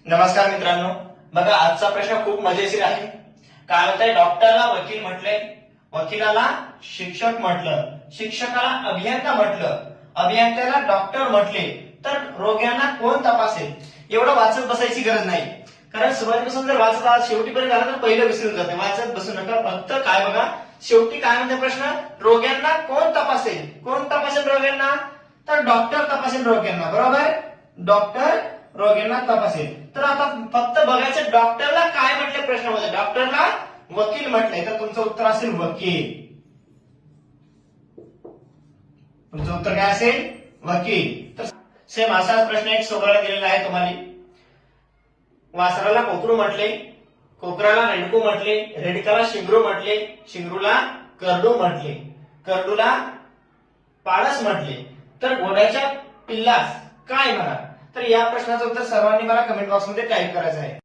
नमस्कार मित्रांनो, बघा आजचा प्रश्न खूप मजेशीर आहे. काय म्हणताय? डॉक्टरला वकील म्हटले, वकिलाला शिक्षक म्हटलं, शिक्षकाला अभियंता म्हटलं, अभियंत्याला डॉक्टर म्हटले, तर रोग्यांना कोण तपासेल? एवढं वाचत बसायची गरज नाही, कारण सुरुवातीपासून जर वाचत आहात शेवटीपर्यंत आला तर पहिलं विसरून जाते. वाचत बसू नका, फक्त काय बघा शेवटी काय म्हणते प्रश्न, रोग्यांना कोण तपासेल? कोण तपासेल रोग्यांना? तर डॉक्टर तपासेल रोग्यांना, बरोबर? डॉक्टर रोग्यांना तपासेल. तर आता फक्त बघायचं डॉक्टरला काय म्हटले प्रश्नामध्ये, डॉक्टरला वकील म्हटलंय, तर तुमचं उत्तर असेल वकील. तुमचं उत्तर काय असेल? वकील. तर सेम असाच प्रश्न एक सोडवायला दिलेला आहे तुम्हाला. वासराला कोकरू म्हटले, कोकराला रेडकू म्हटले, रेडकाला शिंगरू म्हटले, शिंगरूला करडू म्हटले, करडूला पाळस म्हटले, तर घोड्याच्या पिल्लास काय म्हणा? तर या प्रश्नाचं उत्तर सर्वांनी मला कमेंट बॉक्समध्ये टाईप करायचं आहे.